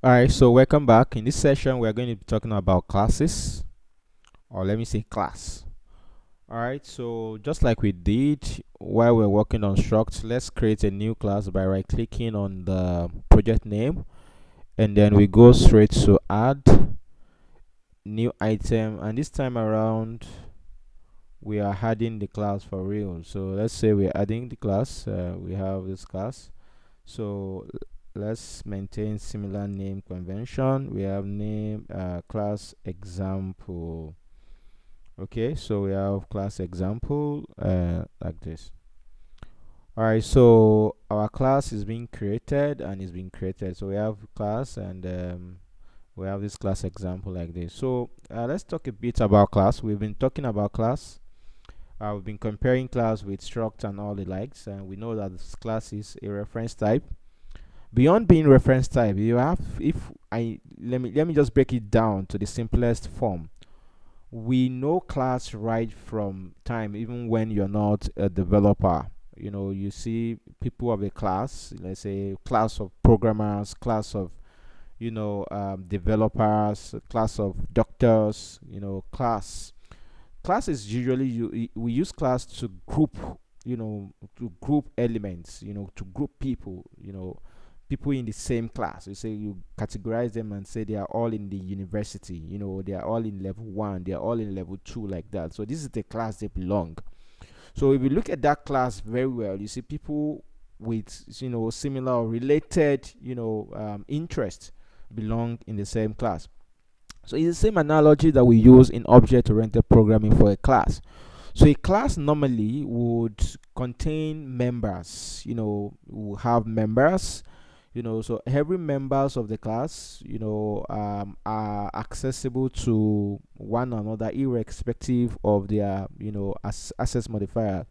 Alright, so welcome back. In this session, we're going to be talking about classes, or let me say class. Alright, so just like we did while we're working on struct, let's create a new class by right clicking on the project name, and then we go straight to add new item. And this time around, we are adding the class for real. So let's say we're adding the class, we have this class. So let's maintain similar name convention. We have name class example. Okay, so we have class example like this. All right, so our class is being created and is being created. So we have class and we have this class example like this. So let's talk a bit about class. We've been talking about class. We've been comparing class with struct and all the likes, and we know that this class is a reference type. Beyond being reference type, you have, if I let me just break it down to the simplest form. We know class right from time, even when you're not a developer. You see people of a class, let's say class of programmers, class of developers, class of doctors. Class is usually we use class to group, to group elements, to group people, people in the same class. You say you categorize them and say they are all in the university, they are all in level 1, they are all in level 2, like that. So this is the class they belong. So if you look at that class very well, you see people with similar or related interest belong in the same class. So it's the same analogy that we use in object-oriented programming for a class. So a class normally would contain members, will have members, so every members of the class, are accessible to one another irrespective of their, access modifier.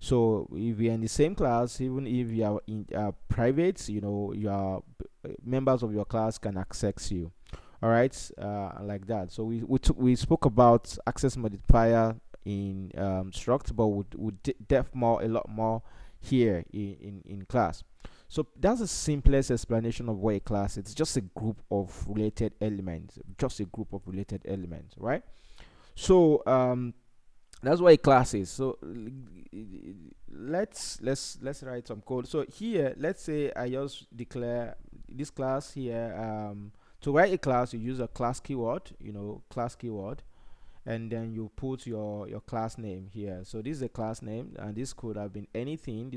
So if you're in the same class, even if you are in private, your members of your class can access you. All right, like that. So we spoke about access modifier in struct, but would depth more a lot more here in class. So that's the simplest explanation of what a class is. It's just a group of related elements, right? So that's what a class is. So let's write some code. So here, let's say I just declare this class here. To write a class, you use a class keyword, and then you put your class name here. So this is a class name, and this could have been anything.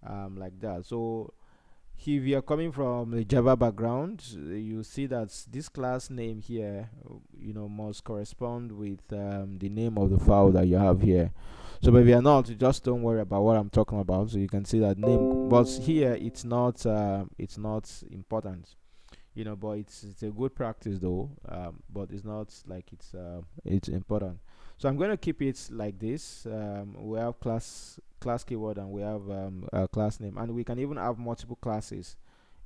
Like that. So if you are coming from a Java background, you see that this class name here, must correspond with the name of the file that you have here. So, but if you're not, just don't worry about what I'm talking about. So you can see that name, but here it's not important, but it's a good practice though. But it's not like it's important. So I'm going to keep it like this. We have class keyword, and we have a class name, and we can even have multiple classes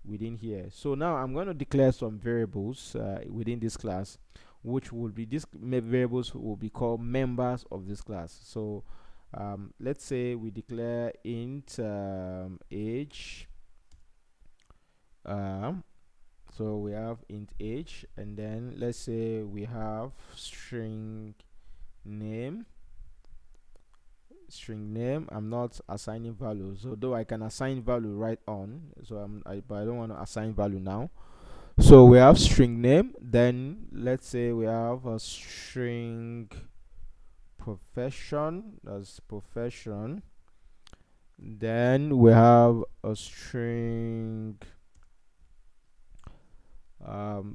within here. So now I'm going to declare some variables within this class, which will be these variables will be called members of this class. So let's say we declare int age. So we have int age, and then let's say we have string name. I'm not assigning values, although I can assign value right on. So but I don't want to assign value now. So we have string name, then let's say we have a string profession, that's profession. Then we have a string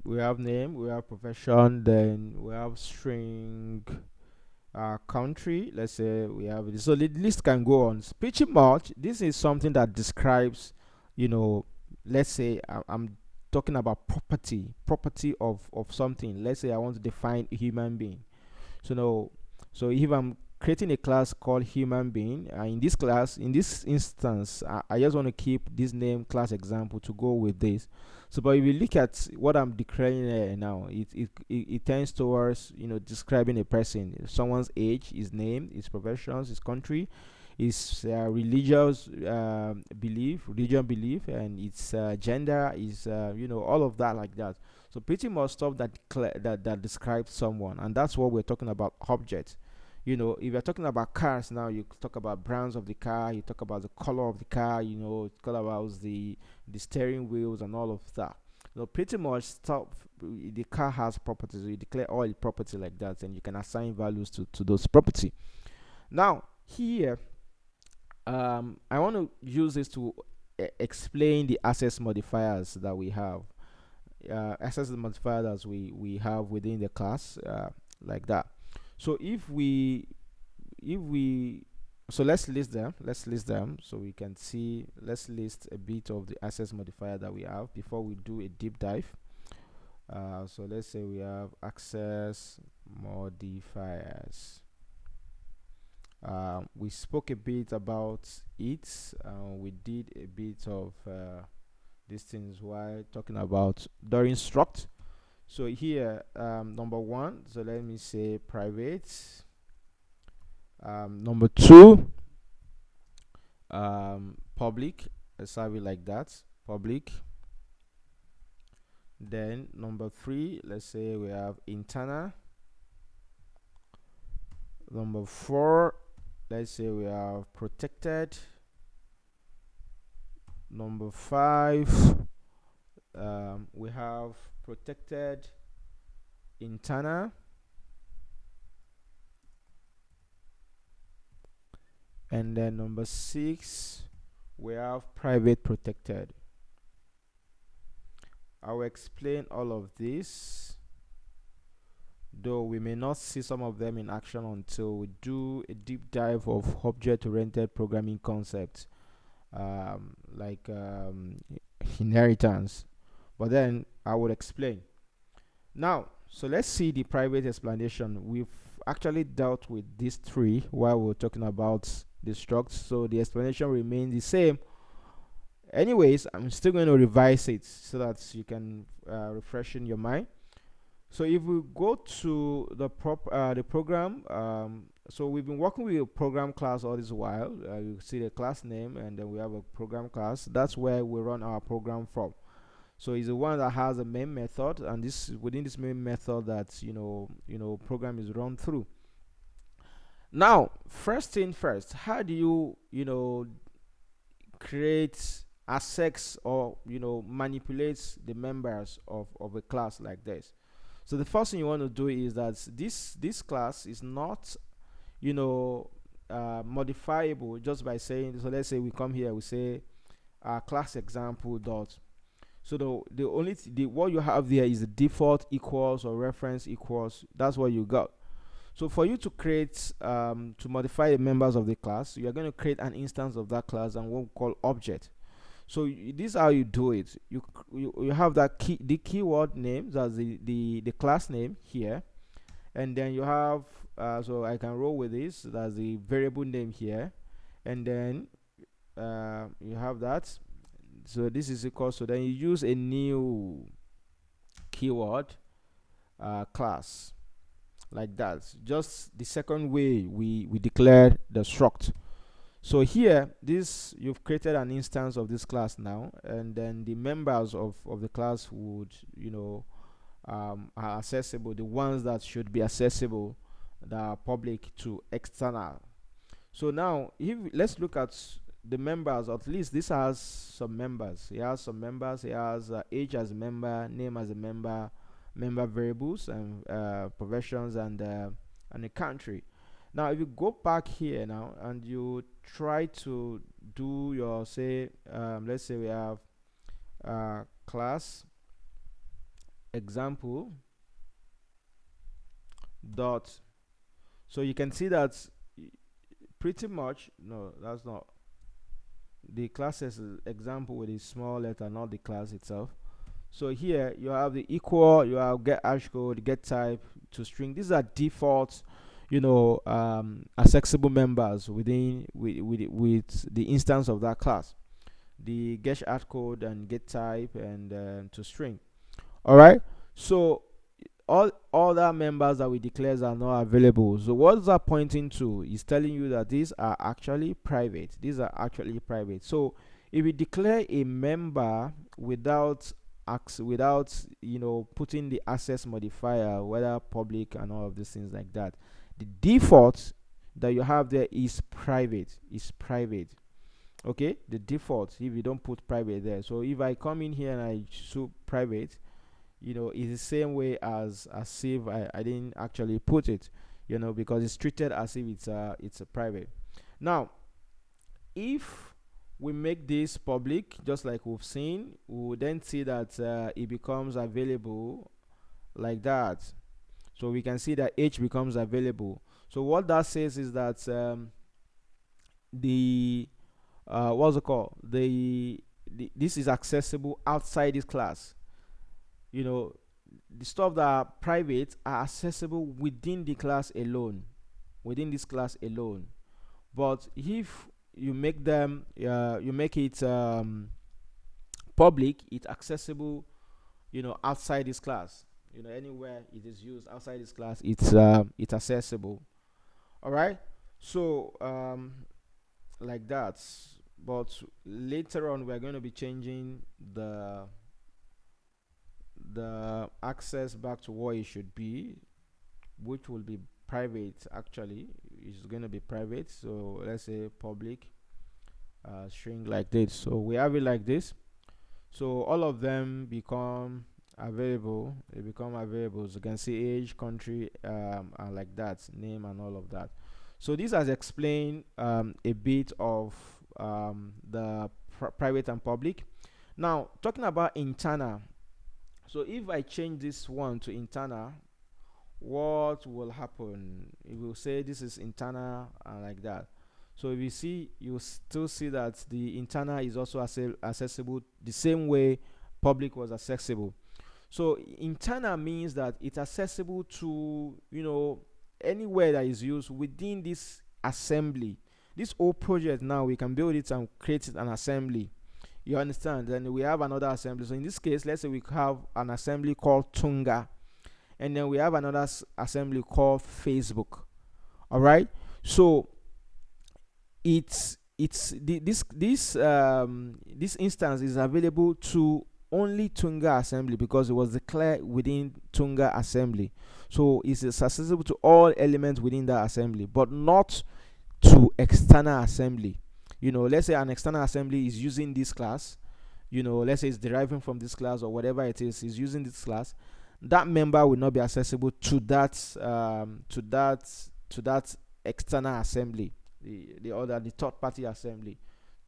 we have name, we have profession, then we have string country. Let's say we have it. So the list can go on. Pretty much this is something that describes, let's say I'm talking about property of something. Let's say I want to define a human being. So no, so if I'm creating a class called human being, in this class, in this instance, I just want to keep this name class example to go with this. So but if you look at what I'm declaring now, it tends towards describing a person, someone's age, his name, his professions, his country, its religious religion belief, and its gender is all of that like that. So pretty much stuff that that describes someone, and that's what we're talking about objects. If you're talking about cars now, you talk about brands of the car, you talk about the color of the car, talk about the steering wheels and all of that. Pretty much stuff. The car has properties. You declare all the property like that, and you can assign values to those property. Now here, I want to use this to explain the access modifiers that we have. Access modifiers that we have within the class, like that. So if we so let's list them so we can see. Let's list a bit of the access modifier that we have before we do a deep dive. So let's say we have access modifiers. We spoke a bit about it. We did a bit of these things while talking about during struct. So here, number one, so let me say private. Number two, public. Let's have it like that, public. Then number three, let's say we have internal. Number four, let's say we have protected. Number five, we have protected internal. And then number six, we have private protected. I will explain all of this, though we may not see some of them in action until we do a deep dive of object-oriented programming concepts, like inheritance. But then I will explain. Now, so let's see the private explanation. We've actually dealt with these three while we're talking about the struct, so the explanation remains the same. Anyways, I'm still going to revise it so that you can refresh in your mind. So if we go to the program, so we've been working with a program class all this while. You see the class name, and then we have a program class. That's where we run our program from. So it's the one that has a main method, and this within this main method that program is run through. Now, first thing first, how do you create access or manipulate the members of a class like this? So the first thing you want to do is that this class is not modifiable just by saying. So let's say we come here, we say class example dot. So the only what you have there is the default equals or reference equals. That's what you got. So for you to create to modify the members of the class, you are going to create an instance of that class and what we call object. So this is how you do it. You have that the keyword name, that's the class name here, and then you have so I can roll with this. That's the variable name here, and then you have that. So this is equal. So then you use a new keyword class like that. Just the second way we declare the struct. So here, you've created an instance of this class now, and then the members of the class would are accessible. The ones that should be accessible, that are public to external. So now, let's look at the members. At least this has some members. It has some members. It has age as a member, name as a member, member variables and professions, and a country. Now, if you go back here now and you try to do your let's say we have class example dot. So you can see that pretty much, no, that's not the classes example with a small letter, not the class itself. So here you have the equal, you have get hash code, get type to string. These are default accessible members within with the instance of that class. The get hash code and get type and to string. All right. So all other members that we declare are not available. So what's that pointing to? Is telling you that these are actually private. These are actually private. So if we declare a member without without putting the access modifier, whether public and all of these things like that, the default that you have there is private. Is private. Okay, the default, if you don't put private there. So if I come in here and I show private, it's the same way as if I didn't actually put it, because it's treated as if it's a private. Now if we make this public, just like we've seen, we will then see that it becomes available like that. So we can see that H becomes available. So what that says is that the what's it called, this is accessible outside this class. The stuff that are private are accessible within the class alone, within this class alone. But if you make them you make it public, it's accessible outside this class. Anywhere it is used outside this class, it's accessible. All right. So like that. But later on we're going to be changing the access back to what it should be, which will be private. Actually it's going to be private. So let's say public string like this. So we have it like this. So all of them become available. They become available. So you can see age, country, and like that, name and all of that. So this has explained a bit of the private and public. Now talking about internal. So if I change this one to internal, what will happen? It will say this is internal and like that. So if you see, you still see that the internal is also accessible the same way public was accessible. So internal means that it's accessible to anywhere that is used within this assembly. This whole project, now we can build it and create it an assembly. You understand? Then we have another assembly. So in this case, let's say we have an assembly called Tunga, and then we have another assembly called Facebook. All right. So this instance is available to only Tunga assembly because it was declared within Tunga assembly. So it's accessible to all elements within that assembly, but not to external assembly. Let's say an external assembly is using this class, let's say it's deriving from this class or whatever it is using this class. That member will not be accessible to that external assembly, the third party assembly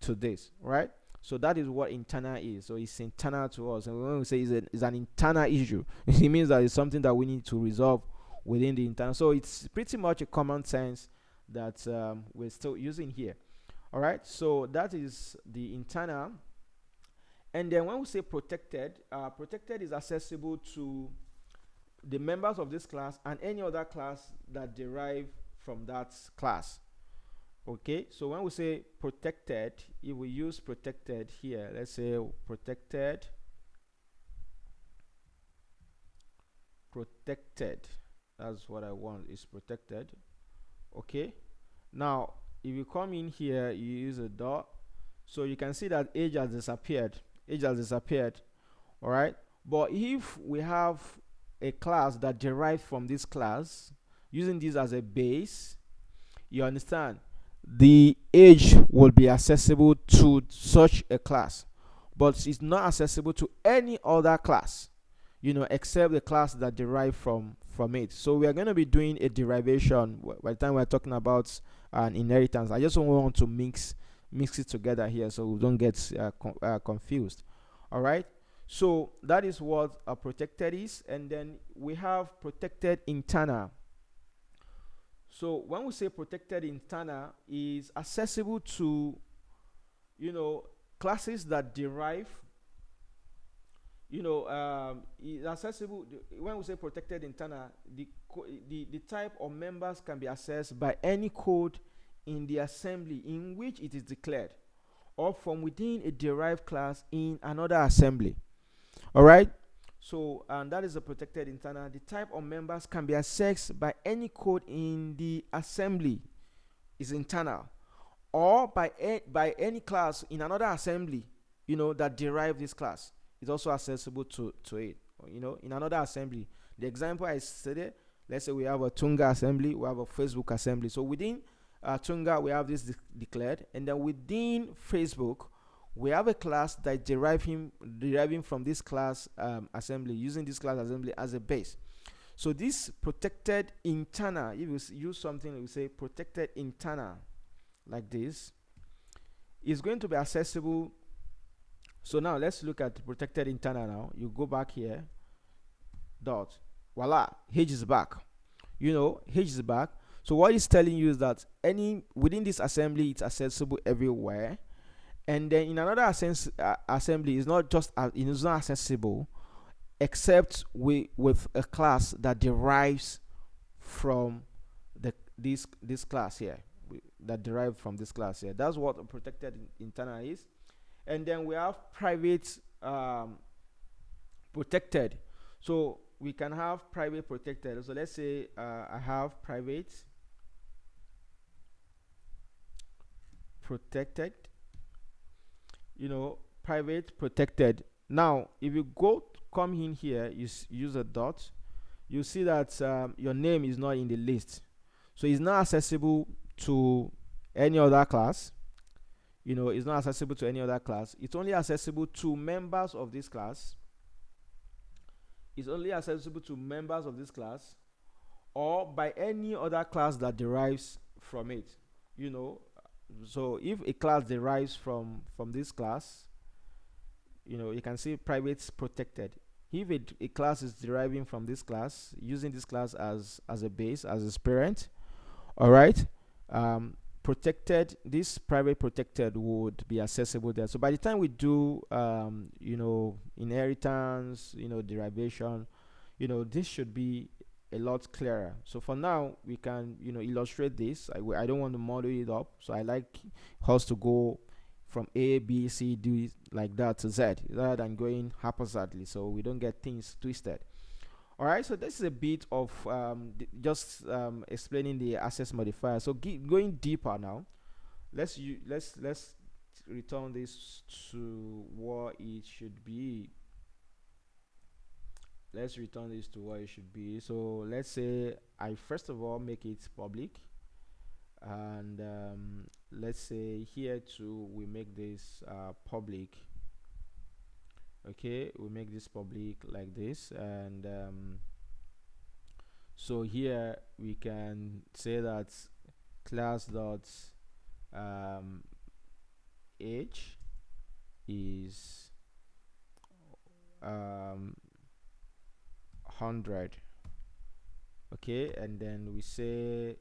to this, right? So that is what internal is. So it's internal to us, and when we say it's an internal issue, it means that it's something that we need to resolve within the internal. So it's pretty much a common sense that we're still using here. All right. So that is the internal. And then when we say protected, protected is accessible to the members of this class and any other class that derive from that class. Okay, so when we say protected, if we use protected here, let's say protected, that's what I want, is protected. Okay, now if you come in here, you use a dot, so you can see that age has disappeared. All right, but if we have a class that derives from this class, using this as a base, you understand, the age will be accessible to such a class, but it's not accessible to any other class, except the class that derive from it. So we are going to be doing a derivation by the time we're talking about an inheritance. I just don't want to mix it together here so we don't get confused. All right, so that is what a protected is. And then we have protected internal. So when we say protected internal, is accessible to classes that derive, is accessible. When we say protected internal, the type of members can be accessed by any code in the assembly in which it is declared, or from within a derived class in another assembly. All right. So, and that is a protected internal. The type of members can be accessed by any code in the assembly, is internal, or by any class in another assembly, that derive this class. Is also accessible to it, in another assembly. The example I stated, let's say we have a Tunga assembly, we have a Facebook assembly. So within Tunga, we have this declared, and then within Facebook, we have a class that deriving from this class assembly, using this class assembly as a base. So this protected internal, if you use something, we say protected internal like this, is going to be accessible. So now let's look at the protected internal. Now you go back here, dot, voila, H is back. H is back. So what it's telling you is that within this assembly, it's accessible everywhere. And then in another assembly, it's not accessible except with a class that derives from this class here, that derived from this class here. That's what a protected internal is. And then we have private protected. So we can have private protected. So let's say I have private protected, private protected. Now if you come in here, you use a dot, you see that your name is not in the list, so it's not accessible to any other class. It's not accessible to any other class. It's only accessible to members of this class. It's only accessible to members of this class, or by any other class that derives from it. So if a class derives from this class, you can see private protected. If a class is deriving from this class, using this class as a base, as its parent, all right, protected, this private protected would be accessible there. So by the time we do inheritance, derivation, this should be a lot clearer. So for now, we can illustrate this. I don't want to model it up, so I like us to go from A, B, C, D like that to Z, rather than going haphazardly, so we don't get things twisted. All right, so this is a bit of just explaining the access modifier. So going deeper now, let's return this to what it should be. Let's return this to what it should be. So let's say I first of all make it public, and let's say here too we make this public. Okay, we make this public like this, and so here we can say that class dot age is 100. Okay, and then we say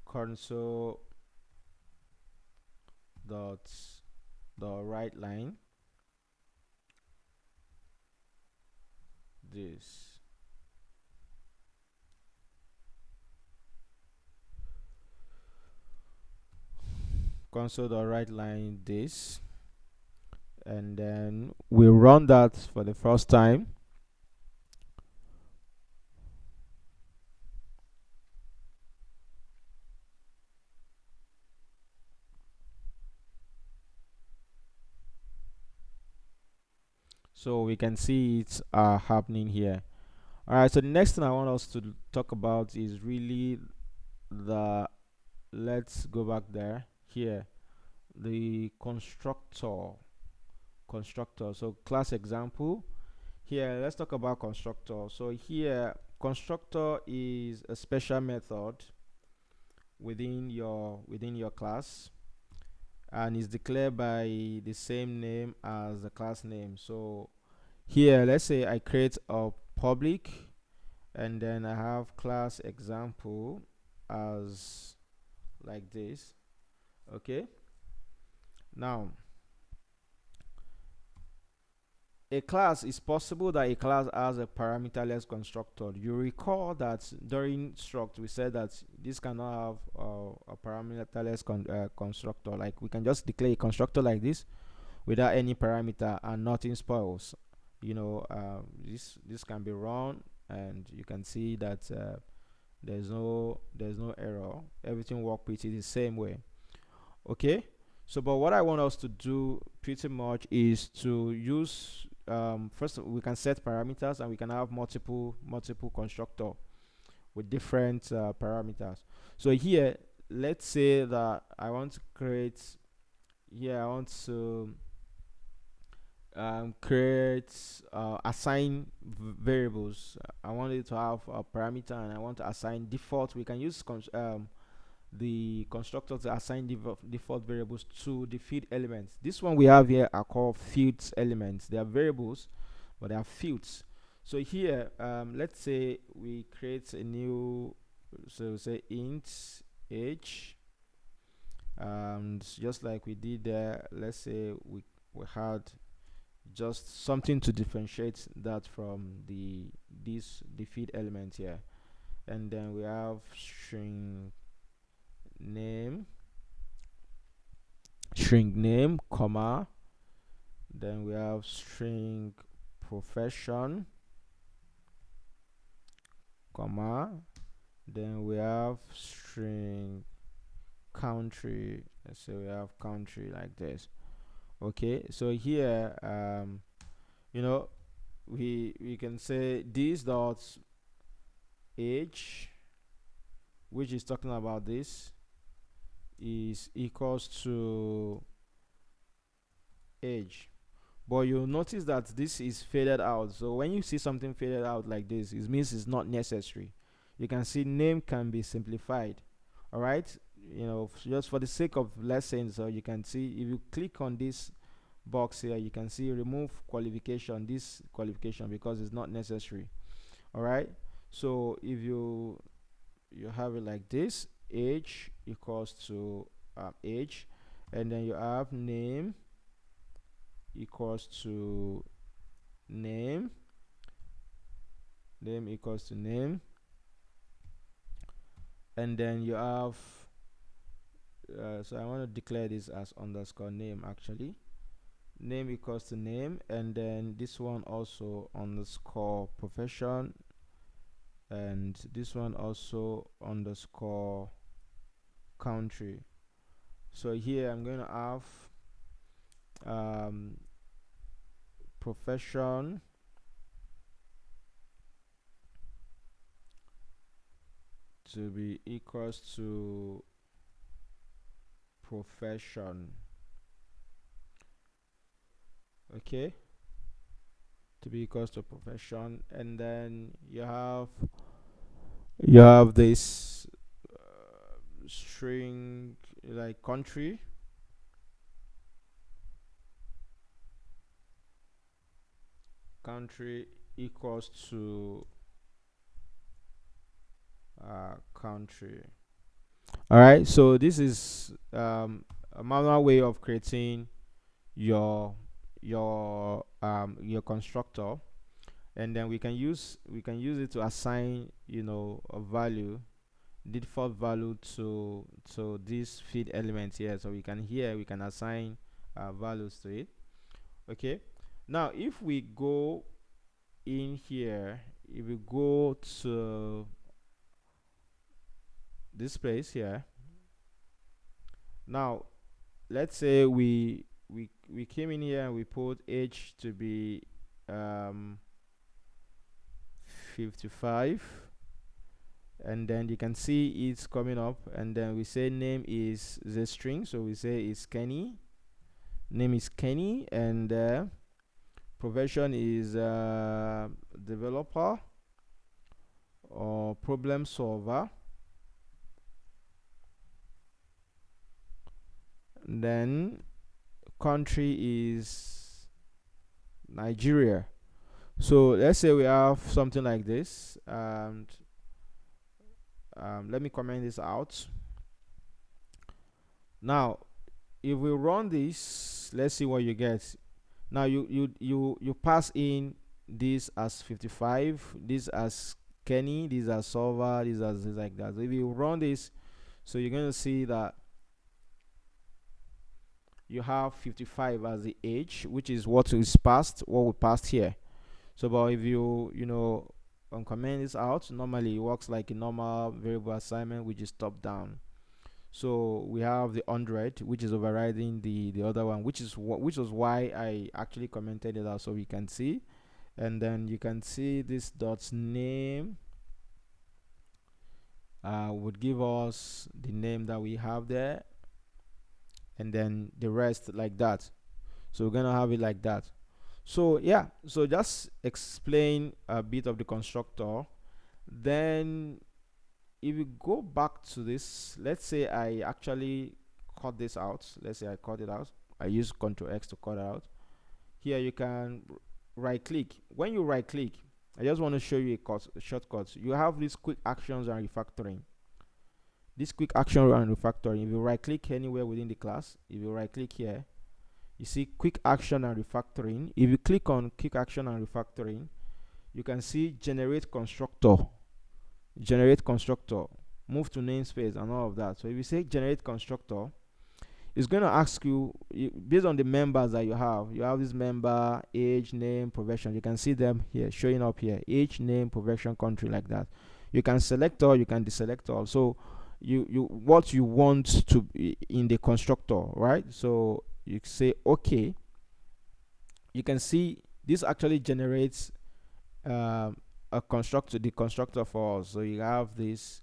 console dot the right line this. Console dot right line this, and then we run that for the first time. So we can see it's happening here. All right, so the next thing I want us to talk about is really let's go back there, here, the constructor. So class example, here let's talk about constructor. So here, constructor is a special method within your class, and is declared by the same name as the class name. So here, let's say I create a public, and then I have class example as like this. Okay, now a class, is possible that a class has a parameterless constructor. You recall that during struct we said that this cannot have a parameterless constructor. Like we can just declare a constructor like this without any parameter and nothing spoils. this can be run, and you can see that there's no error. Everything work pretty the same way. Okay. So but what I want us to do pretty much is to use, first we can set parameters, and we can have multiple constructor with different parameters. So here, let's say that I want to create, here I want to create, assign variables. I want it to have a parameter, and I want to assign default. We can use the constructor to assign default variables to the field elements. This one we have here are called fields elements. They are variables, but they are fields. So here, let's say we create a new, so say int age, and just like we did there, let's say we had just something to differentiate that from the feed element here. And then we have string name, comma, then we have string profession, comma, then we have string country. Let's say we have country like this. Okay, so here, we can say this dot age, which is talking about this, is equals to age. But you'll notice that this is faded out. So when you see something faded out like this, it means it's not necessary. You can see name can be simplified. All right, just for the sake of lessons, so you can see, if you click on this box here, you can see remove qualification, this qualification, because it's not necessary. All right, so if you have it like this, age equals to age, and then you have name equals to name equals to name, and then you have, so I want to declare this as underscore name. Actually, name equals to name, and then this one also underscore profession, and this one also underscore country. So here I'm going to have profession to be equals to profession. Okay, to be equals to profession, and then you have this string like country, equals to country. All right, so this is a manual way of creating your constructor, and then we can use it to assign a value, default value to this feed element here. So we can assign values to it. Okay, now if we go in here, if we go to this place here, now let's say we came in here and we put age to be 55, and then you can see it's coming up, and then we say name is the string, so we say it's Kenny, name is Kenny, and profession is developer or problem solver, and then country is Nigeria. So let's say we have something like this, and let me comment this out. Now if we run this, let's see what you get. Now you pass in this as 55, this as Kenny, this as solver, this as this, like that. So if you run this, so you're going to see that you have 55 as the age, which is what we passed here. So but if you know comment this out, normally it works like a normal variable assignment, which is top down. So we have the 100, which is overriding the other one, which is which was why I actually commented it out, so we can see. And then you can see this dot's name would give us the name that we have there, and then the rest like that. So we're gonna have it like that. So yeah, so just explain a bit of the constructor. Then if you go back to this, let's say I actually cut this out. Let's say I cut it out. I use Ctrl X to cut it out. Here you can right click. When you right click, I just want to show you a shortcut. You have these quick actions and refactoring. This quick action and refactoring, if you right click anywhere within the class, if you right click here, you see quick action and refactoring. If you click on quick action and refactoring, you can see generate constructor, move to namespace and all of that. So if you say generate constructor, it's going to ask you based on the members that you have this member, age, name, profession. You can see them here showing up here, age, name, profession, country, like that. You can select all, you can deselect all. So you what you want to be in the constructor, right? So you say okay. You can see this actually generates a constructor, the constructor for us. So you have this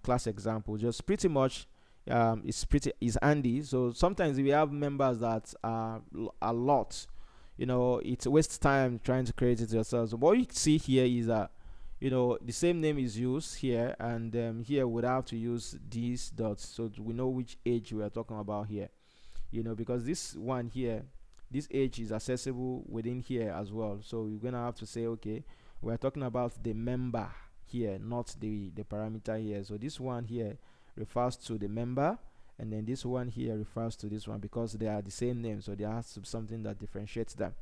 class example, just pretty much is handy. So sometimes we have members that are a lot, it wastes time trying to create it yourself. So what you see here is that the same name is used here, and here we'd have to use these dots so we know which age we are talking about here, because this one here, this age is accessible within here as well. So you're gonna have to say, okay, we're talking about the member here, not the parameter here. So this one here refers to the member, and then this one here refers to this one, because they are the same name, so there has to be something that differentiates them.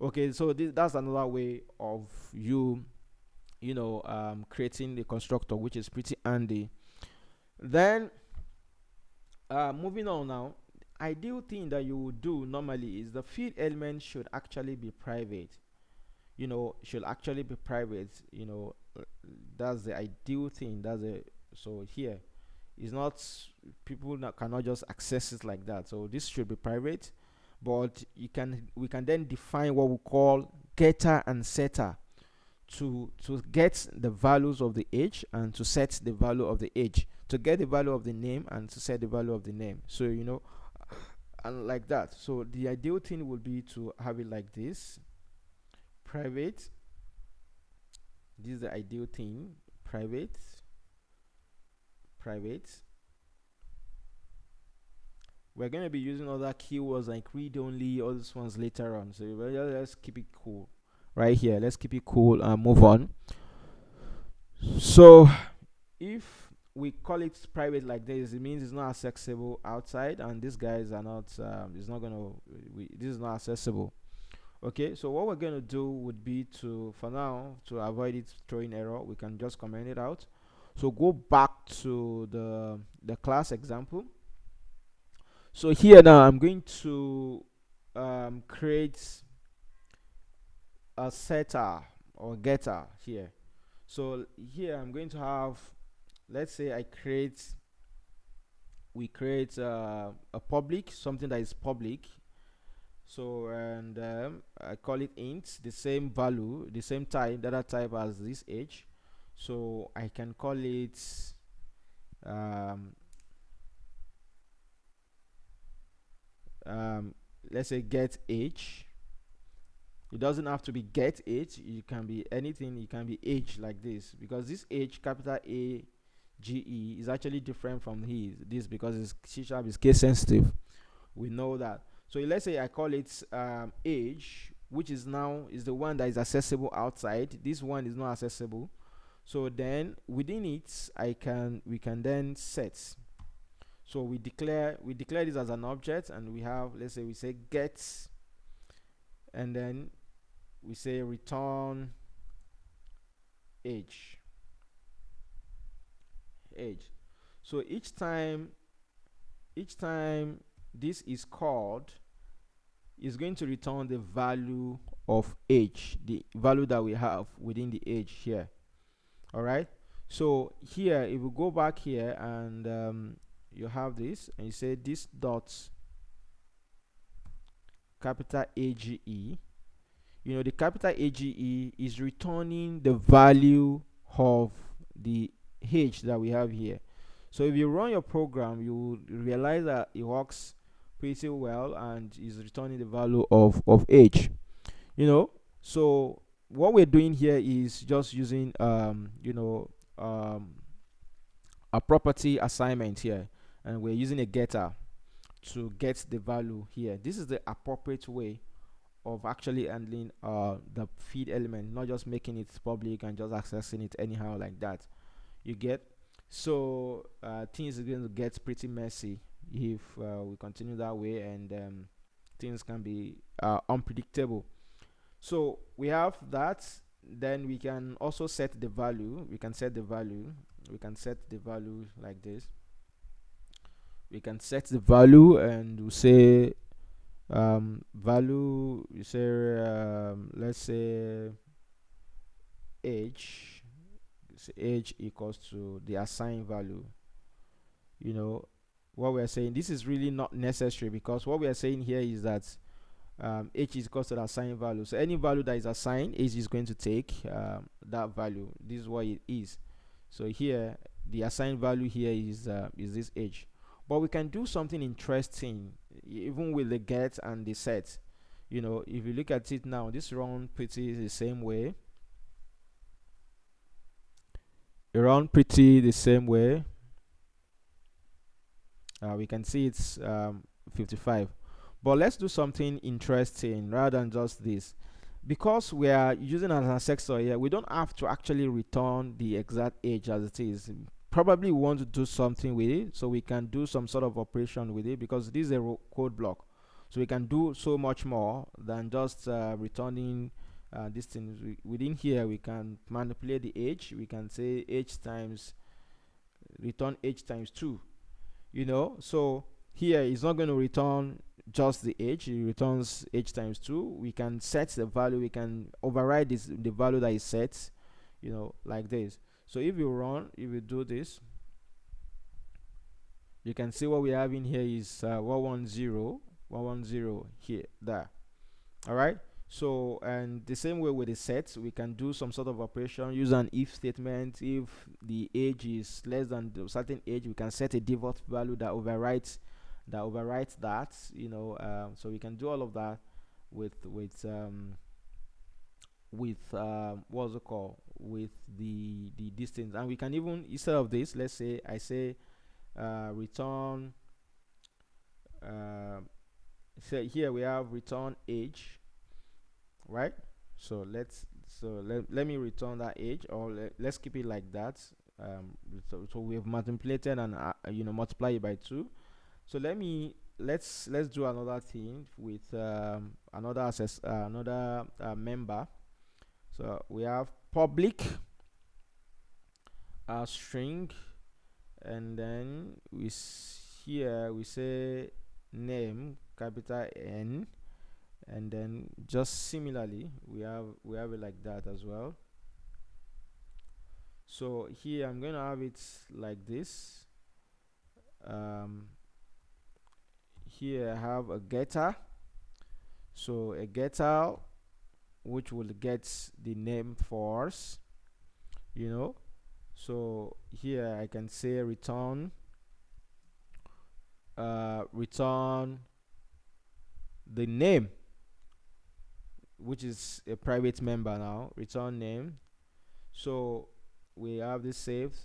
Okay, so that's another way of creating the constructor, which is pretty handy. Then moving on now, ideal thing that you would do normally is the field element should actually be private. Should actually be private. That's the ideal thing. So here is not, people cannot just access it like that. So this should be private, but we can then define what we call getter and setter to get the values of the age and to set the value of the age, to get the value of the name and to set the value of the name. So and like that. So the ideal thing would be to have it like this: private. This is the ideal thing: private. We're going to be using other keywords like read only, all these ones later on. So let's keep it cool right here. Let's keep it cool and move on. So if we call it private like this, it means it's not accessible outside, and these guys are not it's not gonna this is not accessible. Okay, so what we're going to do would be to, for now, to avoid it throwing error, we can just comment it out. So go back to the class example. So here now I'm going to create a setter or getter here. So here I'm going to have, let's say we create a public, something that is public. So and I call it int, the same value, the same type, data type as this age. So I can call it let's say get age. It doesn't have to be get age, it can be anything, it can be age like this, because this age, capital A G E, is actually different from this because it's C# is case sensitive. We know that. So let's say I call it age, which is the one that is accessible outside. This one is not accessible. So then within it we can then set. So we declare this as an object, and we have, let's say we say get, and then we say return age. So each time this is called, is going to return the value of age, the value that we have within the age here. All right. So here, if we go back here and you have this, and you say this dot capital AGE, the capital AGE is returning the value of the age that we have here. So if you run your program, you will realize that it works pretty well and is returning the value of age. So what we're doing here is just using um, a property assignment here, and we're using a getter to get the value here. This is the appropriate way of actually handling the feed element, not just making it public and just accessing it anyhow like that. You get? So things are going to get pretty messy if we continue that way, and things can be unpredictable. So we have that. Then we can also set the value. We can set the value. We can set the value like this. We can set the value, and we say value. You say let's say age. So age equals to the assigned value. What we are saying, this is really not necessary, because what we are saying here is that age is equal to the assigned value. So any value that is assigned, age is going to take that value. This is what it is. So here, the assigned value here is this age. But we can do something interesting even with the get and the set. If you look at it now, this run pretty the same way. Around pretty the same way. We can see it's 55. But let's do something interesting rather than just this. Because we are using an ancestor here, we don't have to actually return the exact age as it is. Probably we want to do something with it, so we can do some sort of operation with it, because this is a code block. So we can do so much more than just returning these things. Within here, we can manipulate the age. We can say age times, return age times 2. So here it's not going to return just the age, it returns age times 2. We can set the value, we can override the value that is set, like this. So if you do this, you can see what we have in here is 110 here, there. All right. So, and the same way with the sets, we can do some sort of operation, use an if statement. If the age is less than a certain age, we can set a default value that overwrites that. So we can do all of that with what's it called, with the distance. And we can even, instead of this, let's say I say return so here we have return age, right? So let me return that age, or let's keep it like that. So we have manipulated and multiply it by 2. So let's do another thing with another member. So we have public string, and then here we say name, capital N, and then just similarly we have it like that as well. So here I'm going to have it like this. Here I have a getter, so a getter which will get the name for us, so here I can say return the name, which is a private member. Now return name. So we have this saved.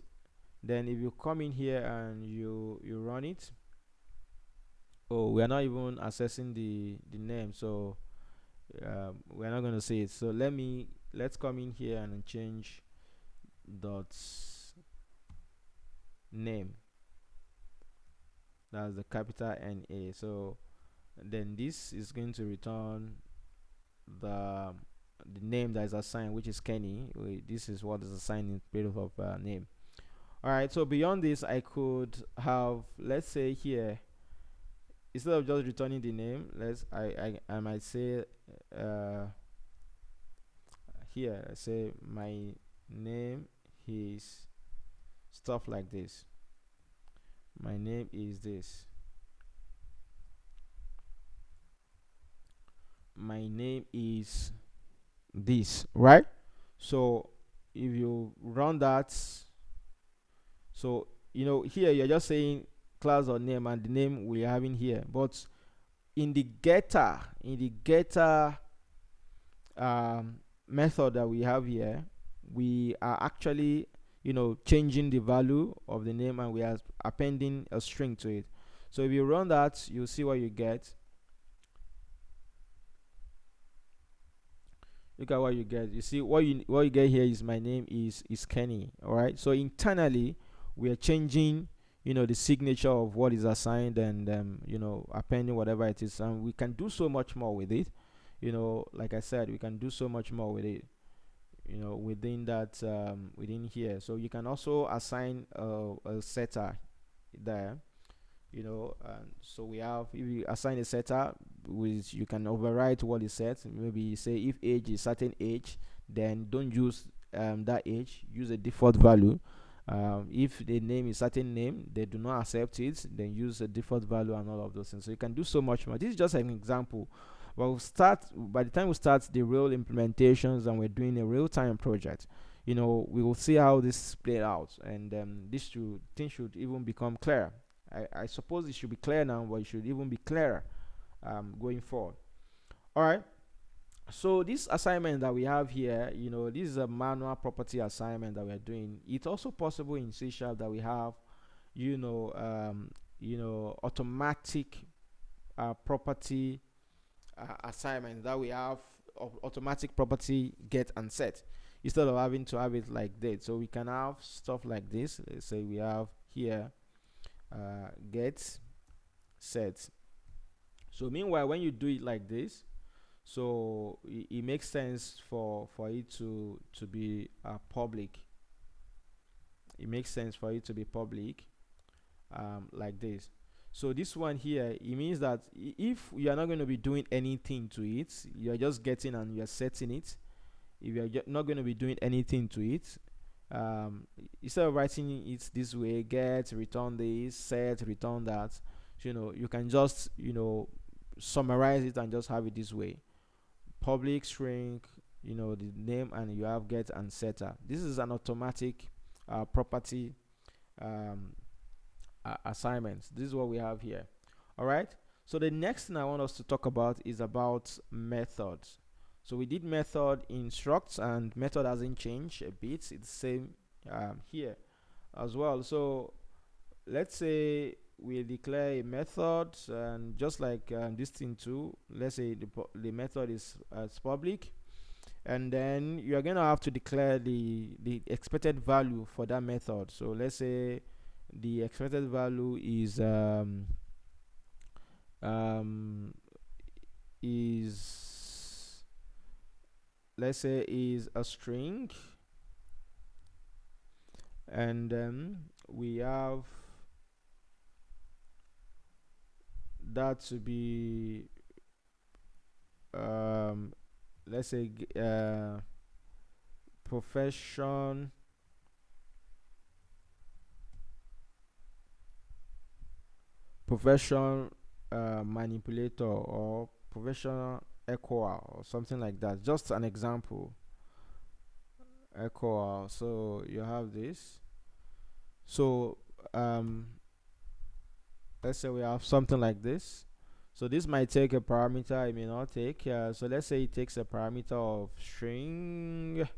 Then if you come in here and you run it, we are not even accessing the name, so we're not going to see it. So let's come in here and change dot name, that's the capital NA. So then this is going to return the name that is assigned, which is Kenny. This is what is assigned in place of name. All right, so beyond this, I could have, let's say here, instead of just returning the name, I might say uh here I say my name is stuff like this. My name is this. My name is this, right? So if you run that, so here you're just saying class or name and the name we're having here, but in the getter method that we have here, we are actually changing the value of the name and we are appending a string to it. So if you run that, you'll see what you get. Look at what you get. You see what you get here is my name is Kenny. All right. So internally, we are changing the signature of what is assigned and appending whatever it is, and we can do so much more with it. Like I said, we can do so much more with it. Within that within here. So you can also assign a setter there. So we have, if you assign a setter, which you can override what is set. Maybe say if age is certain age, then don't use that age, use a default value. If the name is certain name, they do not accept it, then use a default value and all of those things. So you can do so much more. This is just an example, but by the time we start the real implementations and we're doing a real-time project, we will see how this is played out, and things should even become clear. I suppose it should be clear now, but it should even be clearer going forward. All right. So this assignment that we have here, this is a manual property assignment that we are doing. It's also possible in C# that we have, automatic property assignment, that we have automatic property get and set, instead of having to have it like that. So we can have stuff like this. Let's say we have here get set. So meanwhile, when you do it like this, so it makes sense for it to be public. It makes sense for it to be public like this. So this one here, it means that if you are not going to be doing anything to it, you're just getting and you're setting it. If you're not going to be doing anything to it, instead of writing it this way, get, return this, set, return that, you can just summarize it and just have it this way: public string, the name, and you have get and setter. This is an automatic property assignment. This is what we have here. All right. So the next thing I want us to talk about is about methods. So we did method instructs, and method hasn't changed a bit. It's the same here as well. So let's say we declare a method, and just like this thing too, let's say the method is as public, and then you're gonna have to declare the expected value for that method. So let's say the expected value is let's say is a string, and we have that to be let's say profession manipulator, or professional echoer, or something like that. Just an example, echoer. So you have this. So let's say we have something like this. So this might take a parameter, it may not take. So let's say it takes a parameter of string,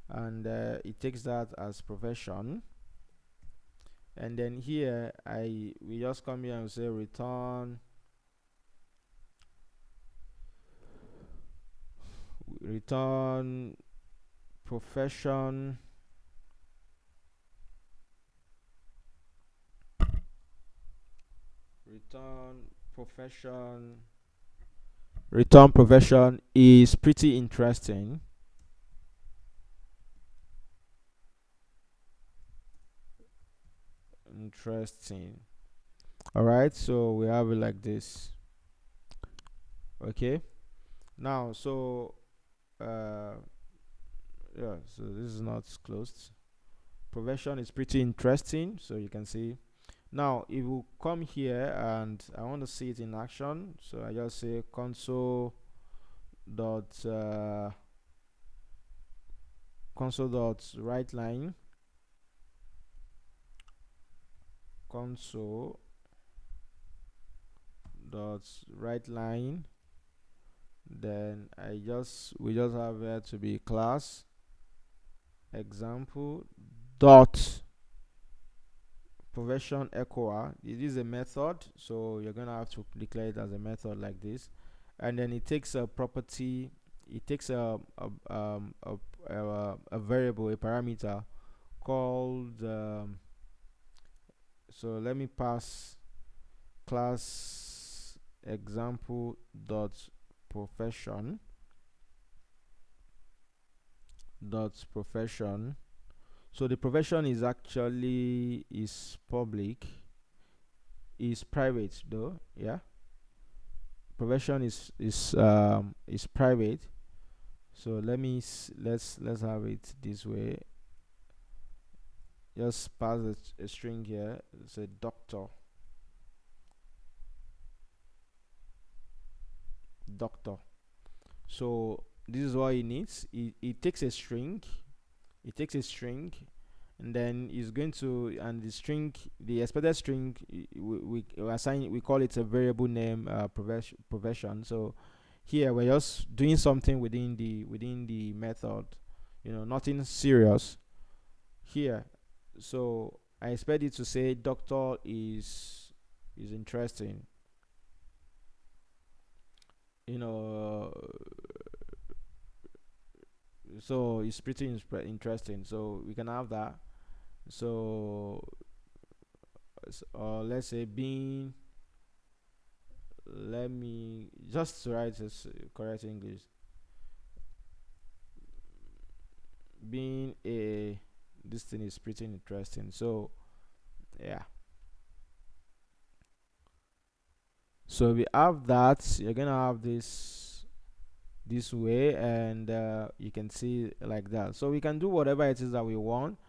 and it takes that as profession. And then here we just come here and say return profession return profession is pretty interesting. All right, so we have it like this. Okay, now uh yeah, so this is not closed. Profession is pretty interesting, so you can see. Now if we come here and I want to see it in action, so I just say console dot write line, console dot write line. Then we just have here to be class example dot profession echoer. It is a method, so you're gonna have to declare it as a method like this, and then it takes a property. It takes a variable, a parameter called so let me pass class example dot profession profession. So the profession is actually is public, is private though. Yeah, profession is private. So let's have it this way. Just pass a string here. It's a doctor. So this is what it needs. It takes a string. It takes a string, and then it's going to, and the string, the expected string, we assign, we call it a variable name, profession. So here we're just doing something within the method, nothing serious here. So I expect it to say doctor is interesting. You know, so it's pretty interesting. So we can have that. So let's say being, let me just write this correct English. Being a, this thing is pretty interesting. So yeah. So we have that. You're gonna have this way, and you can see like that. So we can do whatever it is that we want.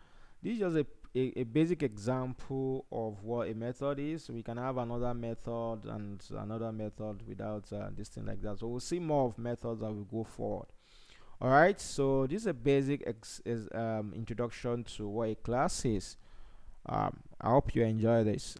This is just a basic example of what a method is. So we can have another method and another method without this thing like that. So we'll see more of methods as we go forward. All right, so this is a basic introduction to what a class is. I hope you enjoy this.